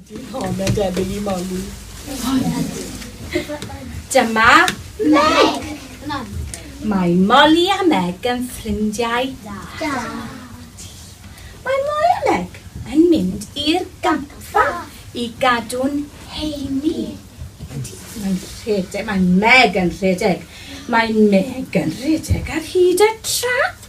Mae'n debyg I Molly. Dyma Mae Molly a Meg yn ffrindiau da. Mae Molly a Meg yn mynd i'r gampfa I gadw'n heini. Mae Meg yn rhedeg. Mae Meg yn rhedeg ar hyd y trac.